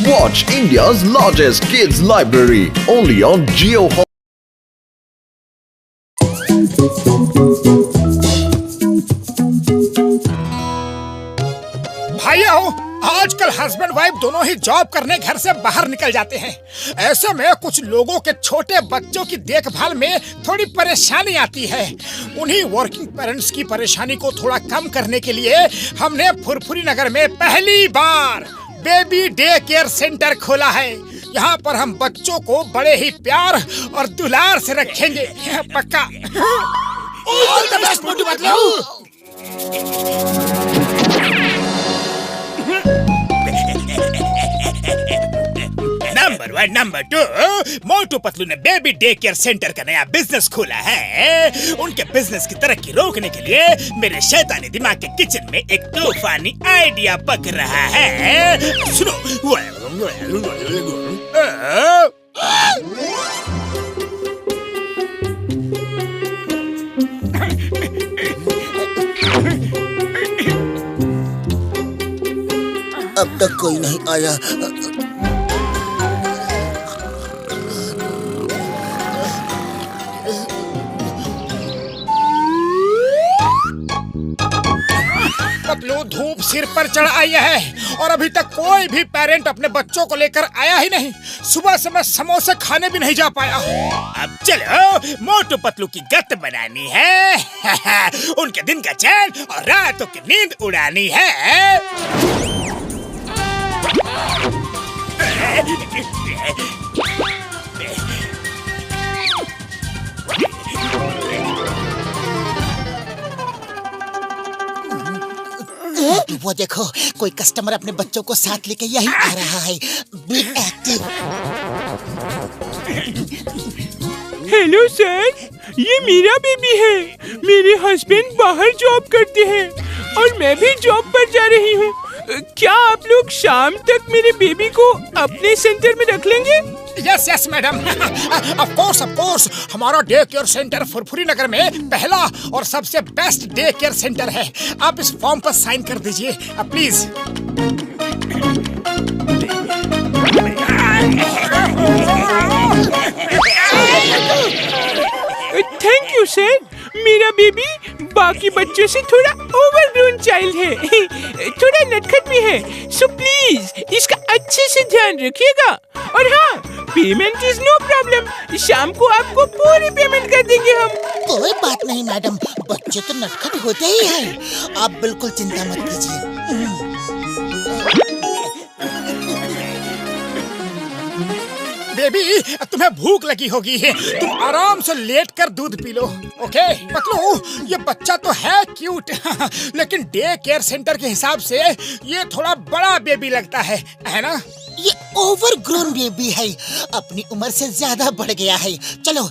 Watch India's largest kids library only on Jio. भाइयों, आजकल husband wife दोनों ही job करने घर से बाहर निकल जाते हैं। ऐसे में कुछ लोगों के छोटे बच्चों की देखभाल में थोड़ी परेशानी आती है। उन्हीं वर्किंग पेरेंट्स की परेशानी को थोड़ा कम करने के लिए हमने फुरफुरी नगर में पहली बार बेबी डे केयर सेंटर खोला है। यहाँ पर हम बच्चों को बड़े ही प्यार और दुलार से रखेंगे, पक्का। नंबर 1, नंबर 2, मोटू पतलू ने बेबी डे केयर सेंटर का नया बिजनेस खोला है। उनके बिजनेस की तरक्की रोकने के लिए मेरे शैतानी दिमाग के किचन में एक तूफानी आइडिया पक रहा है। सुनो। अब तक कोई नहीं आया। पतलू, धूप सिर पर चढ़ आई है और अभी तक कोई भी पेरेंट अपने बच्चों को लेकर आया ही नहीं। सुबह से मैं समोसे खाने भी नहीं जा पाया। अब चलो मोटू पतलू की गत बनानी है। उनके दिन का चैन और रातों की नींद उड़ानी है। वो देखो, कोई कस्टमर अपने बच्चों को साथ लेके यहीं आ रहा है। Be active. हेलो सर, ये मेरा बेबी है। मेरे हस्बैंड बाहर जॉब करते हैं और मैं भी जॉब पर जा रही हूँ। क्या आप लोग शाम तक मेरे बेबी को अपने सेंटर में रख लेंगे? Yes yes madam, of course. हमारा डे केयर सेंटर फुरफुरी नगर में पहला और सबसे बेस्ट डे केयर सेंटर है। आप इस फॉर्म पर साइन कर दीजिए प्लीज। Thank you sir. मेरा बेबी बाकी बच्चों से थोड़ा ओवरग्रोन चाइल्ड है, थोड़ा नटखट भी है, सो प्लीज इसका अच्छे से ध्यान रखिएगा। और हाँ, पेमेंट इज नो प्रॉब्लम। शाम को आपको पूरी पेमेंट कर देंगे हम। कोई बात नहीं मैडम, बच्चे तो नटखट होते ही हैं। आप बिल्कुल चिंता मत कीजिए। बेबी, तुम्हें भूख लगी होगी, तुम आराम से लेटकर दूध पी लो। ओके पतलू, ये बच्चा तो है क्यूट, लेकिन डे केयर सेंटर के हिसाब से ये थोड़ा बड़ा बेबी लगता है ना? ये ओवरग्रोन बेबी है, अपनी उम्र से ज्यादा बढ़ गया है। चलो।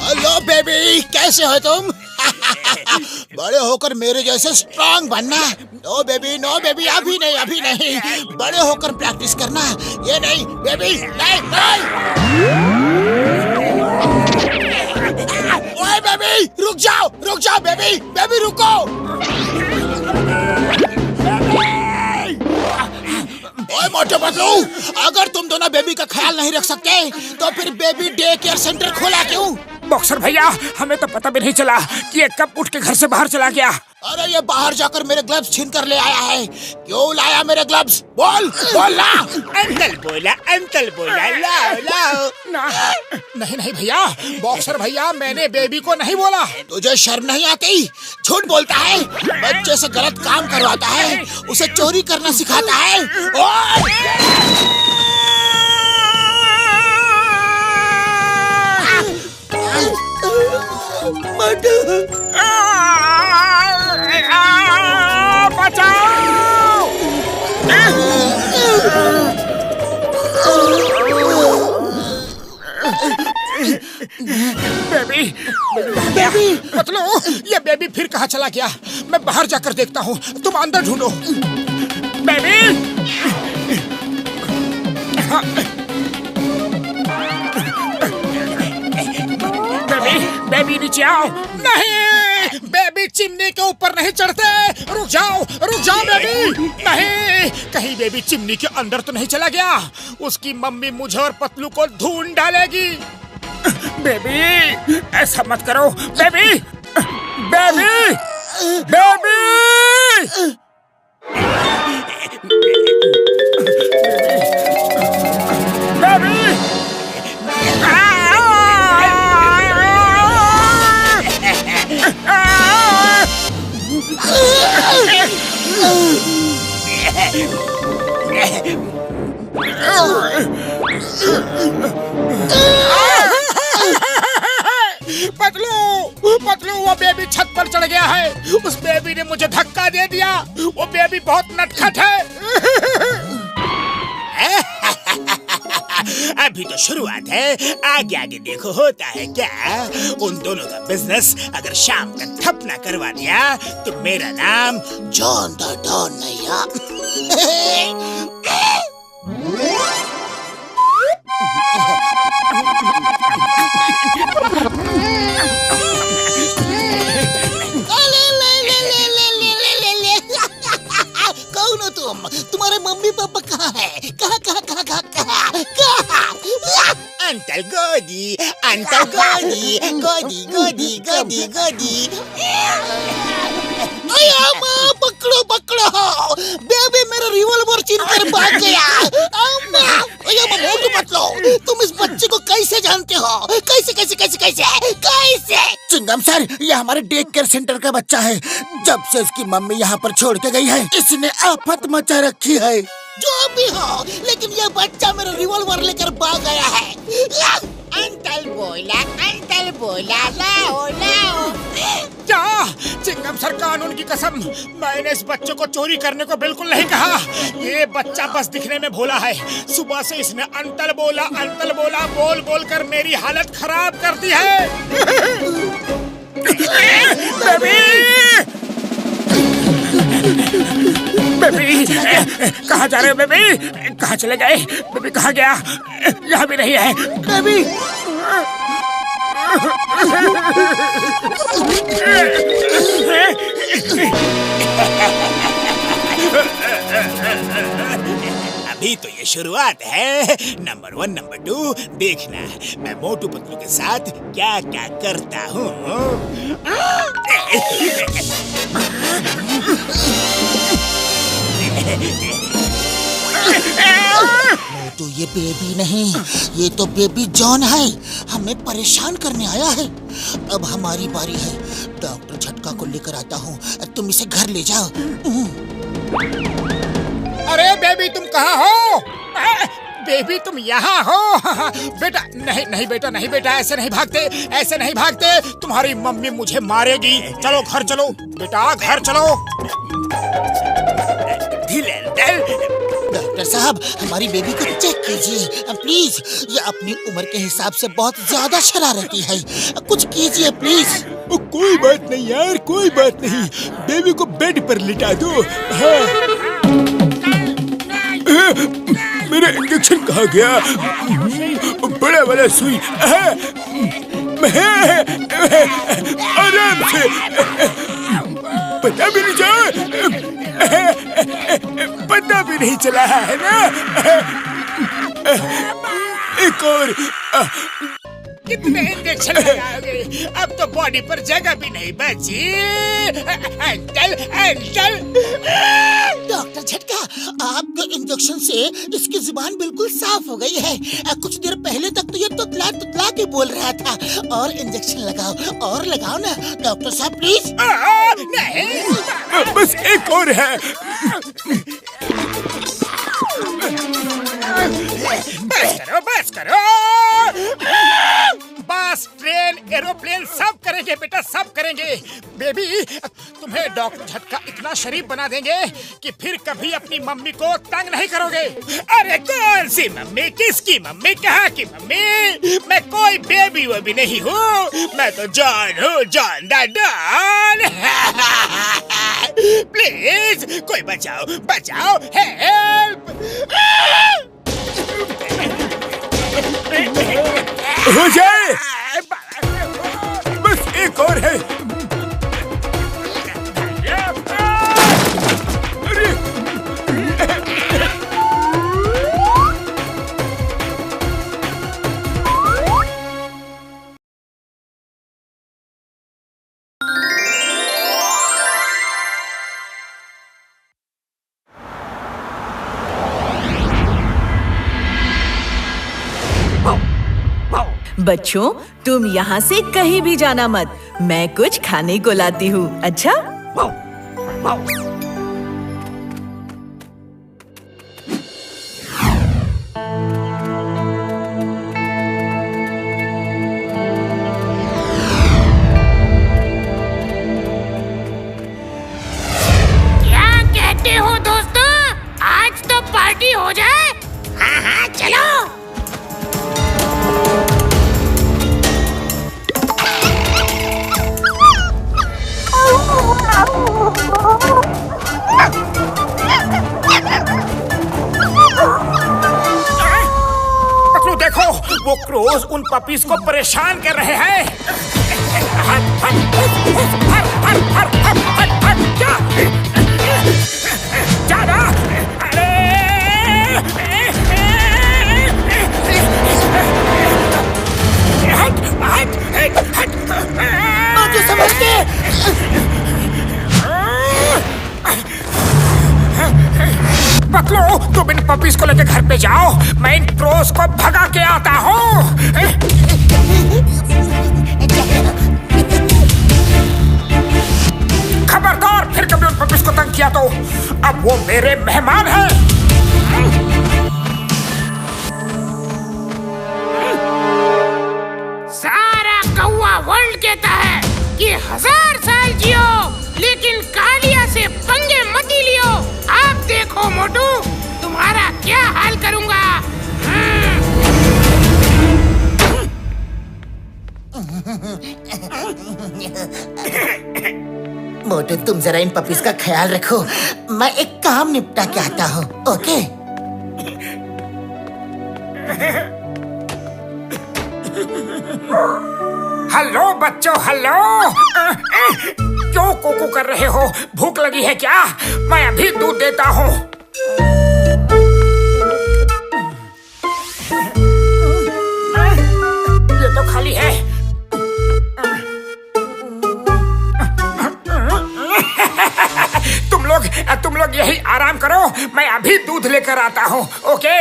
हेलो बेबी, कैसे हो तुम? बड़े होकर मेरे जैसे स्ट्रांग बनना। नो बेबी, अभी नहीं। बड़े होकर प्रैक्टिस करना। ये नहीं बेबी, नहीं। ओए बेबी, रुक जाओ बेबी रुको। ओए मोटे पतलू, अगर तुम दोनों बेबी का ख्याल नहीं रख सकते तो फिर बेबी डे केयर सेंटर खोला क्यों? बॉक्सर भैया, हमें तो पता भी नहीं चला कि ये कब उठ के घर से बाहर चला गया। अरे ये बाहर जाकर मेरे ग्लव्स छीन कर ले आया है। क्यों लाया मेरे ग्लव्स? बोल ला। अंकल बोला लाओ। नहीं भैया, बॉक्सर भैया, मैंने बेबी को नहीं बोला। तुझे शर्म नहीं आती? झूठ बोलता है, बच्चे से गलत काम करवाता है, उसे चोरी करना सिखाता है। बचाओ! बेबी, मतलब ये बेबी फिर कहाँ चला गया? मैं बाहर जाकर देखता हूँ, तुम अंदर ढूंढो। बेबी, बेबी बेबी नीचे आओ। नहीं, बेबी चिमनी के ऊपर नहीं चढ़ते। रुक जाओ बेबी। नहीं, कहीं बेबी चिमनी के अंदर तो नहीं चला गया। उसकी मम्मी मुझे और पतलू को ढूंढ डालेगी। बेबी ऐसा मत करो। Baby baby baby baby Patlu वो बेबी छत पर चढ़ गया है। उस बेबी ने मुझे धक्का दे दिया। वो बेबी बहुत नटखट है। अभी तो शुरुआत है, आगे आगे देखो होता है क्या। उन दोनों का बिजनेस अगर शाम तक ठप ना करवा दिया तो मेरा नाम जॉन द डॉन नहीं कौन हो तुम? तुम्हारे मम्मी पापा कहाँ है? कहाँ? अंकल गोदी, अंकल गोदी, गोदी गोदी गोदी गोदी। माँ पकड़ो पकड़ो, बेबी मेरा रिवॉल्वर छीन कर भाग गया। मोटू पतलू, तुम इस बच्चे को कैसे जानते हो? कैसे? चिंगम सर, ये हमारे डे केयर सेंटर का बच्चा है। जब से उसकी मम्मी यहाँ पर छोड़ के गई है, इसने आफत मचा रखी है। जो भी हो, लेकिन ये बच्चा मेरा रिवॉल्वर लेकर भाग गया है। अंकल बोला लाओ। क्या? चिंगम सर, कानून की कसम, मैंने इस बच्चे को चोरी करने को बिल्कुल नहीं कहा। ये बच्चा बस दिखने में भोला है। सुबह से इसने अंतल बोला बोल कर मेरी हालत खराब कर दी है। बेबी कहाँ जा रहे हो? बेबी कहाँ चले गए? बेबी कहाँ गया? यहाँ भी नहीं है। बेबी अभी तो ये शुरुआत है। नंबर 1 नंबर 2 देखना मैं मोटू पतलू के साथ क्या क्या करता हूँ। तो ये बेबी नहीं, ये तो बेबी जॉन है। हमें परेशान करने आया है। अब हमारी बारी है। डॉक्टर झटका को लेकर आता हूँ, तुम इसे घर ले जाओ। अरे बेबी तुम कहाँ हो? बेबी तुम यहाँ हो? बेटा नहीं बेटा, ऐसे नहीं भागते। तुम्हारी मम्मी मुझे मारेगी। चलो घर चलो बेटा, घर चलो। डॉक्टर साहब, हमारी बेबी को चेक कीजिए प्लीज। ये अपनी उम्र के हिसाब से बहुत ज्यादा शरारती है। कुछ कीजिए प्लीज। कोई बात नहीं यार, कोई बात नहीं। बेबी को बेड पर लिटा दो। मेरा इंजेक्शन कहाँ गया? बड़ा वाला सुई। आराम से, पता भी नहीं चला है ना? एक और। कितने इंजेक्शन लगाओगे? अब तो बॉडी पर जगह भी नहीं बची। अंकल डॉक्टर झटका, आपके इंजेक्शन से इसकी जुबान बिल्कुल साफ हो गई है। कुछ देर पहले तक तो ये तुतला के बोल रहा था। और इंजेक्शन लगाओ ना डॉक्टर साहब प्लीज। नहीं, बस एक और है। बस करो। बस ट्रेन एरोप्लेन सब करेंगे बेटा, सब करेंगे। बेबी तुम्हें डॉक्टर झटका इतना शरीफ बना देंगे कि फिर कभी अपनी मम्मी को तंग नहीं करोगे। अरे कौन सी मम्मी? किसकी मम्मी? कहाँ की मम्मी? मैं कोई बेबी वो भी नहीं हूँ। मैं तो जॉन हूँ, जॉन द डॉन। प्लीज कोई बचाओ, हेल्प। हो जाए। बस एक और है। बच्चों, तुम यहाँ से कहीं भी जाना मत। मैं कुछ खाने को लाती हूँ। अच्छा? क्या कहते हो दोस्तों? आज तो पार्टी हो जाए। हाँ हाँ चलो। पतलू देखो, वो क्रोज उन पपीज को परेशान कर रहे हैं। जाना। मुझे समझ के। पतलू, तुम इन पपीज को लेकर घर पे जाओ। मैं इन क्रोज को भगा के आता हूँ। खबरदार, फिर कभी उन पपीज को तंग किया तो अब वो मेरे मेहमान हैं। सारा कौवा वर्ल्ड कहता है कि 1000 साल जियो, लेकिन कालिया से पंगे मत लियो। आप देखो मोटू, तुम्हारा क्या हाल करूंगा। मोटू, तुम जरा इन पपीज का ख्याल रखो। मैं एक काम निपटा के आता हूँ। ओके? हेलो बच्चों, हेलो। क्यों कोको कर रहे हो? भूख लगी है क्या? मैं अभी दूध देता हूँ। ये तो खाली है। तुम लोग यही आराम करो, मैं अभी दूध लेकर आता हूँ। ओके?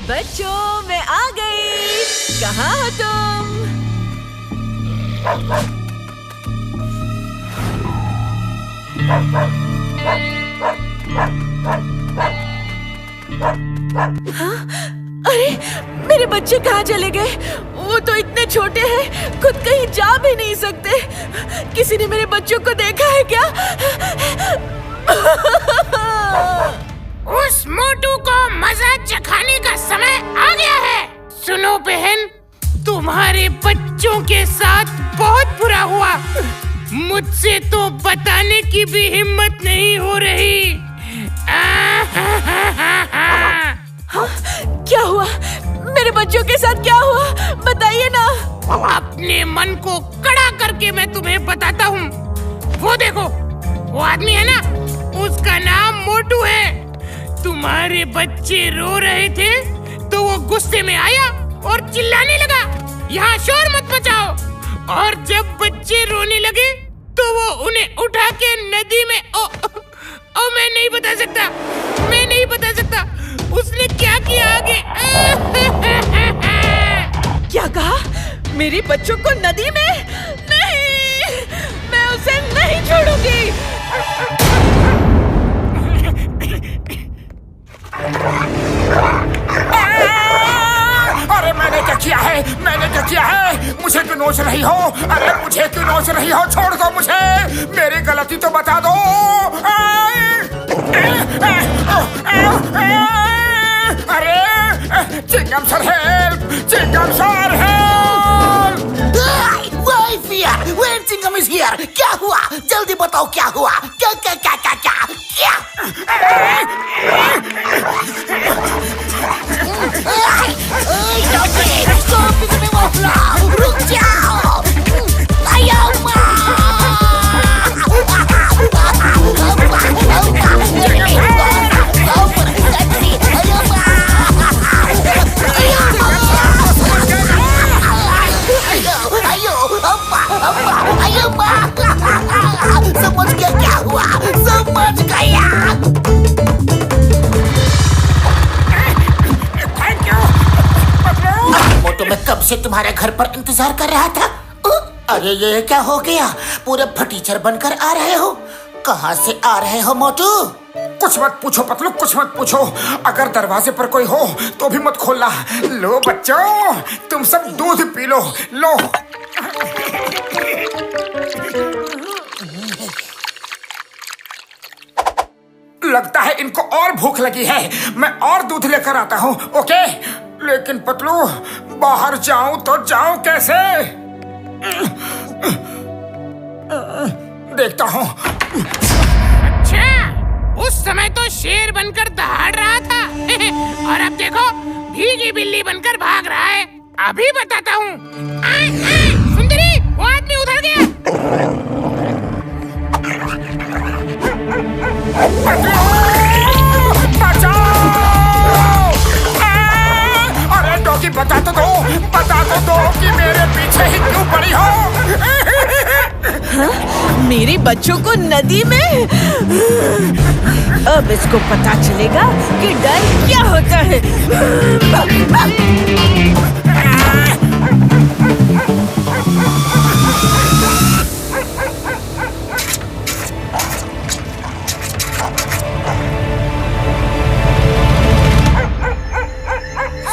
बच्चों, मैं आ गई। कहाँ हो तुम? हाँ? अरे, मेरे बच्चे कहाँ चले गए? वो तो इतने छोटे हैं, खुद कहीं जा भी नहीं सकते। किसी ने मेरे बच्चों को देखा है क्या? उस मोटू को मजा चखाने का समय आ गया है। सुनो बहन, तुम्हारे बच्चों के साथ बहुत बुरा हुआ। मुझसे तो बताने की भी हिम्मत नहीं हो रही। हाँ? क्या हुआ? मेरे बच्चों के साथ क्या हुआ? बताइए ना। अपने मन को कड़ा करके मैं तुम्हें बताता हूँ। वो देखो, वो आदमी है ना, उसका नाम मोटू है। तुम्हारे बच्चे रो रहे थे तो वो गुस्से में आया और चिल्लाने लगा, यहाँ शोर मत मचाओ। और जब बच्चे रोने लगे तो वो उन्हें उठा के नदी में मैं नहीं बता सकता उसने क्या किया आगे। क्या कहा? मेरे बच्चों को नदी में? नहीं, मैं उसे नहीं छोड़ूंगी। अरे मैंने क्या किया है? मुझे क्यों नोच रही हो? अरे मुझे क्यों नोच रही हो? छोड़ दो मुझे, मेरी गलती तो बता दो। अरे चिंगम sir help! Problem is here? क्या हुआ? जल्दी बताओ क्या हुआ? क्या क्या क्या क्या क्या क्या? रुक जाओ। समझ गया क्या हुआ? समझ गया। Thank you. मोटू, मैं कब से तुम्हारे घर पर इंतजार कर रहा था। अरे ये क्या हो गया? पूरे फटीचर बनकर आ रहे हो। कहाँ से आ रहे हो मोटू? कुछ मत पूछो पतलू, कुछ मत पूछो। अगर दरवाजे पर कोई हो तो भी मत खोलना। लो बच्चों, तुम सब दूध पी लो। लो। लगता है इनको और भूख लगी है। मैं और दूध लेकर आता हूँ। ओके, लेकिन पतलू, बाहर जाऊं तो जाऊं कैसे? देखता हूँ। अच्छा, उस समय तो शेर बनकर दहाड़ रहा था और अब देखो भीगी बिल्ली बनकर भाग रहा है। अभी बताता हूँ। सुंदरी, वो आदमी उधर गया। अरे डॉगी, बता तो दो कि मेरे पीछे ही क्यों पड़ी हो? हाँ? मेरे बच्चों को नदी में? अब इसको पता चलेगा कि डर क्या होता है।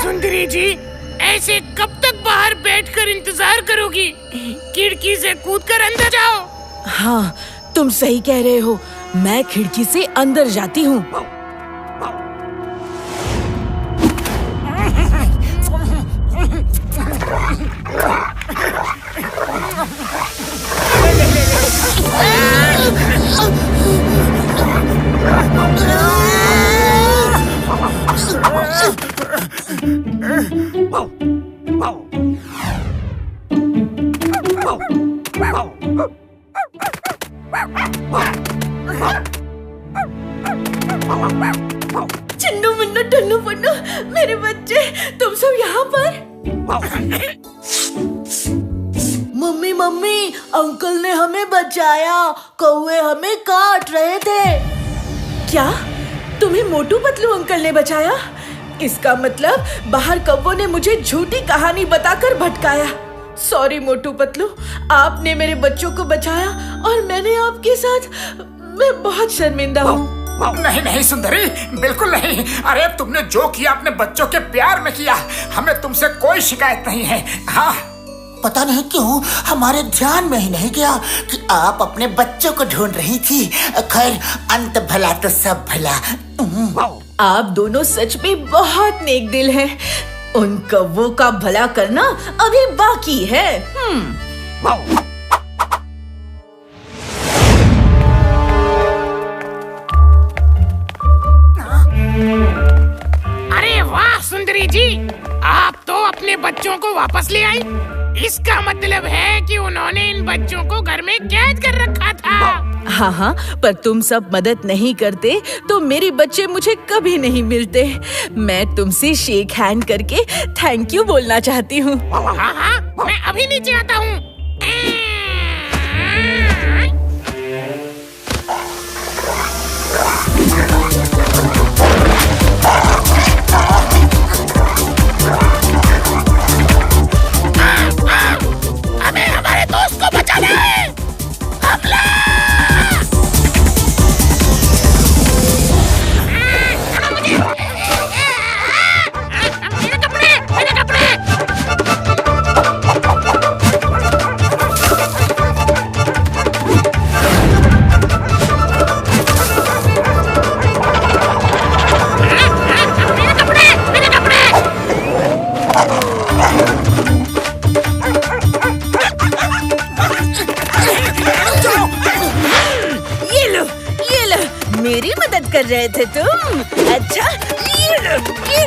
सुंदरी जी, ऐसे कब तक बाहर बैठकर इंतजार करोगी? खिड़की से कूदकर अंदर जाओ। हाँ, तुम सही कह रहे हो। मैं खिड़की से अंदर जाती हूँ। चिन्नू मुन्नू टन्नू पन्नू, मेरे बच्चे, तुम सब यहाँ पर? मम्मी मम्मी, अंकल ने हमें बचाया। कौवे हमें काट रहे थे। क्या? तुम्हें मोटू पतलू अंकल ने बचाया? इसका मतलब बाहर कौवों ने मुझे झूठी कहानी बताकर भटकाया। सॉरी मोटू पतलू, आपने मेरे बच्चों को बचाया और मैंने आपके साथ। मैं बहुत शर्मिंदा हूँ। नहीं नहीं सुंदरी, बिल्कुल नहीं। अरे तुमने जो किया अपने बच्चों के प्यार में किया। हमें तुमसे कोई शिकायत नहीं है। हाँ, पता नहीं क्यों हमारे ध्यान में ही नहीं गया कि आप अपने बच्चों को ढूंढ रही थी। खैर, अंत भला तो सब भला। आप दोनों सच में बहुत नेक दिल हैं। उन कौवों का भला करना अभी बाकी है। अरे वाह सुंदरी जी, आप तो अपने बच्चों को वापस ले आई। इसका मतलब है कि उन्होंने इन बच्चों को घर में कैद कर रखा था। हाँ हाँ, पर तुम सब मदद नहीं करते तो मेरे बच्चे मुझे कभी नहीं मिलते। मैं तुमसे शेक हैंड करके थैंक यू बोलना चाहती हूँ। हाँ हाँ, मैं अभी नीचे आता हूँ। हमें हमारे दोस्त को बचाना है। हमला! मेरे कपड़े! कर रहे थे तुम? अच्छा, ये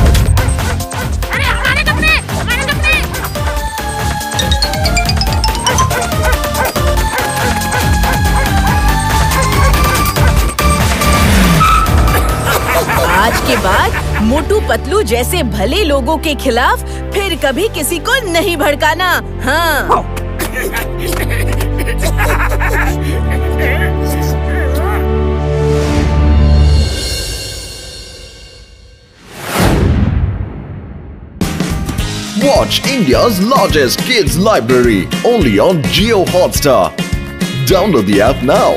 अरे हमारे कपड़े, हमारे कपड़े। आज के बाद मोटू पतलू जैसे भले लोगों के खिलाफ फिर कभी किसी को नहीं भड़काना। हाँ। Watch India's largest kids library only on Jio Hotstar. Download the app now.